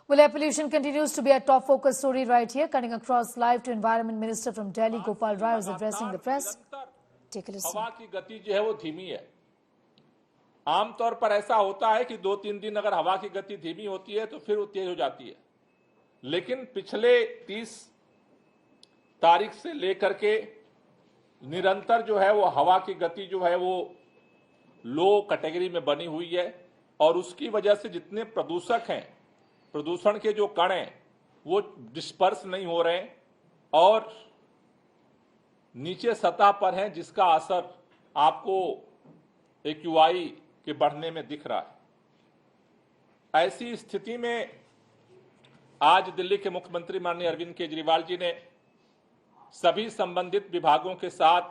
Well, air pollution continues to be a top focus story right here. Cutting across live to Environment Minister from Delhi, Gopal Rai, was addressing the press. Take a listen. हवा की गति जो है वो धीमी है। आमतौर पर ऐसा होता है कि 2-3 दिन अगर हवा की गति धीमी होती है तो फिर वो तेज हो जाती है, लेकिन पिछले 30 तारीख से लेकर के निरंतर जो है वो हवा की गति जो है वो लो कैटेगरी में बनी हुई है और उसकी वजह से जितने प्रदूषक हैं, प्रदूषण के जो कण हैं वो डिस्पर्स नहीं हो रहे हैं और नीचे सतह पर हैं, जिसका असर आपको AQI के बढ़ने में दिख रहा है। ऐसी स्थिति में आज दिल्ली के मुख्यमंत्री माननीय अरविंद केजरीवाल जी ने सभी संबंधित विभागों के साथ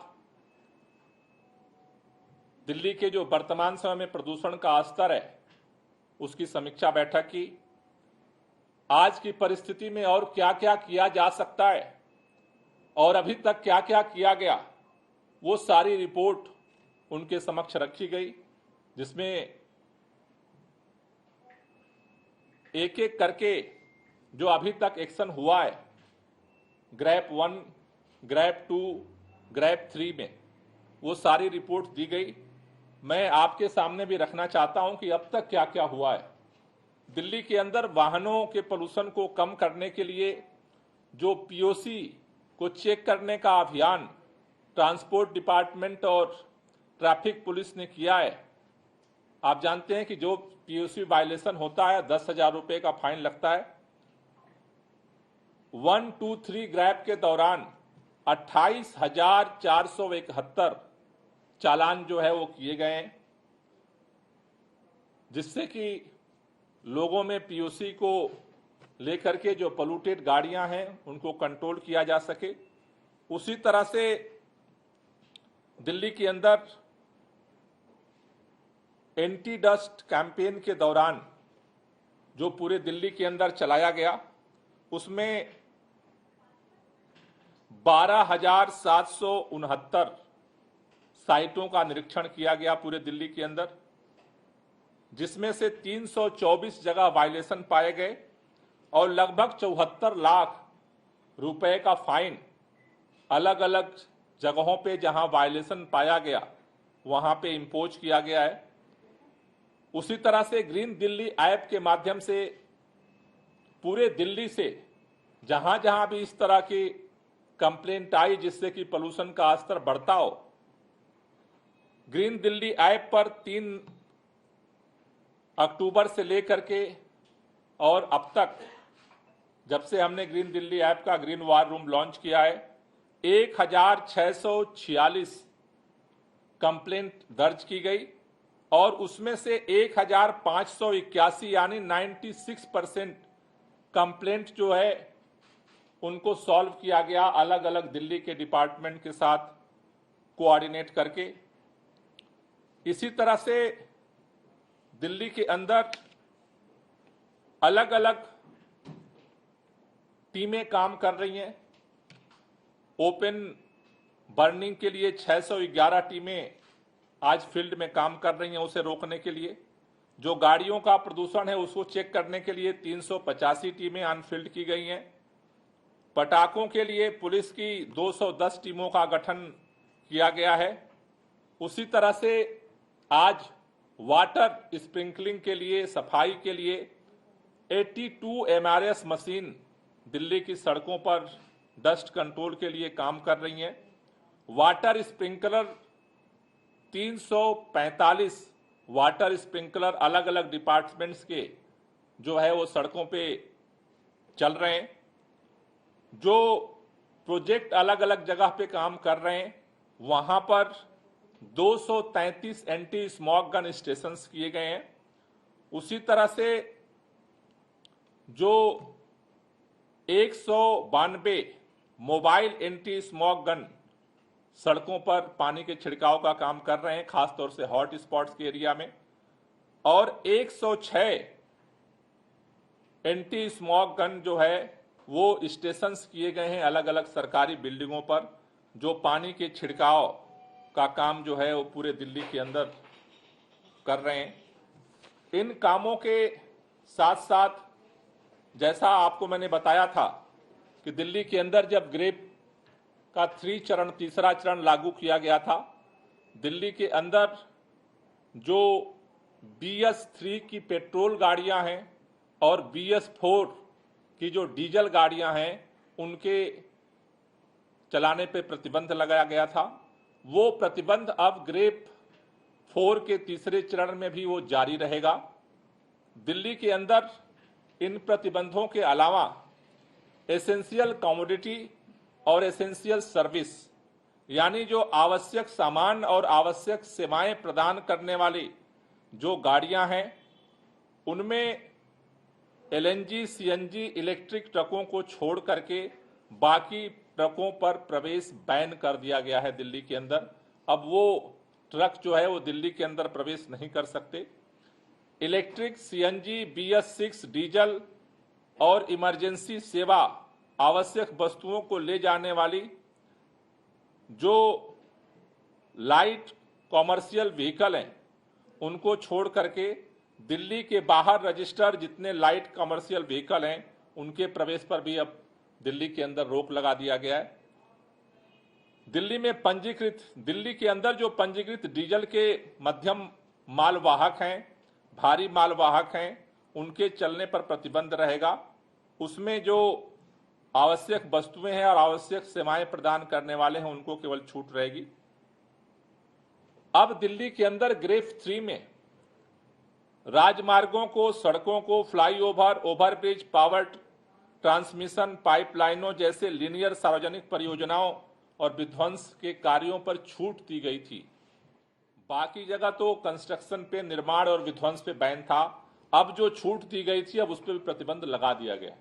दिल्ली के जो वर्तमान समय में प्रदूषण का स्तर है उसकी समीक्षा बैठक की। आज की परिस्थिति में और क्या क्या किया जा सकता है और अभी तक क्या क्या किया गया, वो सारी रिपोर्ट उनके समक्ष रखी गई, जिसमें एक एक करके जो अभी तक एक्शन हुआ है ग्रैप 1, ग्रैप 2, ग्रैप 3 में, वो सारी रिपोर्ट दी गई। मैं आपके सामने भी रखना चाहता हूं कि अब तक क्या क्या हुआ है। दिल्ली के अंदर वाहनों के पोल्यूशन को कम करने के लिए जो POC को चेक करने का अभियान ट्रांसपोर्ट डिपार्टमेंट और ट्रैफिक पुलिस ने किया है। आप जानते हैं कि जो POC वायलेशन होता है 10,000 रुपए का फाइन लगता है। 1, 2, 3 ग्रैप के दौरान 28,471 चालान जो है वो किए गए हैं, जिससे कि लोगों में POC को लेकर के जो पोल्यूटेड गाड़ियां हैं उनको कंट्रोल किया जा सके। उसी तरह से दिल्ली के अंदर एंटी डस्ट कैंपेन के दौरान जो पूरे दिल्ली के अंदर चलाया गया, उसमें 12,769 साइटों का निरीक्षण किया गया पूरे दिल्ली के अंदर, जिसमें से 324 जगह वायलेशन पाए गए और लगभग 74 लाख रुपए का फाइन अलग अलग जगहों पे जहां वायलेशन पाया गया वहां पे इंपोज किया गया है। उसी तरह से ग्रीन दिल्ली ऐप के माध्यम से पूरे दिल्ली से जहां जहां भी इस तरह की कंप्लेंट आई जिससे कि पोल्यूशन का स्तर बढ़ता हो, ग्रीन दिल्ली ऐप पर 3 अक्टूबर से लेकर के और अब तक जब से हमने ग्रीन दिल्ली ऐप का ग्रीन वार रूम लॉन्च किया है, 1,646 कंप्लेंट दर्ज की गई और उसमें से 1,581 यानी 96% कंप्लेंट जो है उनको सॉल्व किया गया अलग अलग दिल्ली के डिपार्टमेंट के साथ कोऑर्डिनेट करके। इसी तरह से दिल्ली के अंदर अलग अलग टीमें काम कर रही हैं। ओपन बर्निंग के लिए 611 टीमें आज फील्ड में काम कर रही हैं उसे रोकने के लिए। जो गाड़ियों का प्रदूषण है उसको चेक करने के लिए 385 टीमें ऑन फील्ड की गई हैं। पटाखों के लिए पुलिस की 210 टीमों का गठन किया गया है। उसी तरह से आज वाटर स्प्रिंकलिंग के लिए, सफाई के लिए 82 MRS मशीन दिल्ली की सड़कों पर डस्ट कंट्रोल के लिए काम कर रही हैं। वाटर स्प्रिंकलर 345 वाटर स्प्रिंकलर अलग अलग डिपार्टमेंट्स के जो है वो सड़कों पे चल रहे हैं। जो प्रोजेक्ट अलग अलग जगह पे काम कर रहे हैं वहां पर 233 एंटी स्मॉग गन स्टेशंस किए गए हैं। उसी तरह से जो 192 मोबाइल एंटी स्मॉग गन सड़कों पर पानी के छिड़काव का काम कर रहे हैं, खासतौर से हॉट स्पॉट्स के एरिया में, और 106 एंटी स्मॉग गन जो है वो स्टेशंस किए गए हैं अलग अलग सरकारी बिल्डिंगों पर, जो पानी के छिड़काव का काम जो है वो पूरे दिल्ली के अंदर कर रहे हैं। इन कामों के साथ साथ जैसा आपको मैंने बताया था कि दिल्ली के अंदर जब ग्रेप का तीसरा चरण लागू किया गया था, दिल्ली के अंदर जो BS3 की पेट्रोल गाड़ियां हैं और BS4 की जो डीजल गाड़ियां हैं, उनके चलाने पे प्रतिबंध लगाया गया था। वो प्रतिबंध अब ग्रेप 4 के तीसरे चरण में भी वो जारी रहेगा। दिल्ली के अंदर इन प्रतिबंधों के अलावा एसेंशियल कमोडिटी और एसेंशियल सर्विस, यानी जो आवश्यक सामान और आवश्यक सेवाएं प्रदान करने वाली जो गाड़ियां हैं, उनमें LNG, CNG इलेक्ट्रिक ट्रकों को छोड़ करके बाकी ट्रकों पर प्रवेश बैन कर दिया गया है दिल्ली के अंदर। अब वो ट्रक जो है वो दिल्ली के अंदर प्रवेश नहीं कर सकते। इलेक्ट्रिक, CNG, BS6 डीजल और इमरजेंसी सेवा आवश्यक वस्तुओं को ले जाने वाली जो लाइट कॉमर्शियल व्हीकल हैं, उनको छोड़ करके दिल्ली के बाहर रजिस्टर्ड जितने लाइट कॉमर्शियल व्हीकल हैं, उनके प्रवेश पर भी अब दिल्ली के अंदर रोक लगा दिया गया है। दिल्ली के अंदर जो पंजीकृत डीजल के मध्यम मालवाहक हैं, भारी मालवाहक हैं, उनके चलने पर प्रतिबंध रहेगा। उसमें जो आवश्यक वस्तुएं हैं और आवश्यक सेवाएं प्रदान करने वाले हैं, उनको केवल छूट रहेगी। अब दिल्ली के अंदर ग्रेप 3 में राजमार्गों को, सड़कों को, फ्लाईओवर, ओवरब्रिज, पावर ट्रांसमिशन पाइपलाइनों जैसे लीनियर सार्वजनिक परियोजनाओं और विध्वंस के कार्यों पर छूट दी गई थी। बाकी जगह तो कंस्ट्रक्शन पे, निर्माण और विध्वंस पे बैन था। अब जो छूट दी गई थी, अब उस पर भी प्रतिबंध लगा दिया गया है।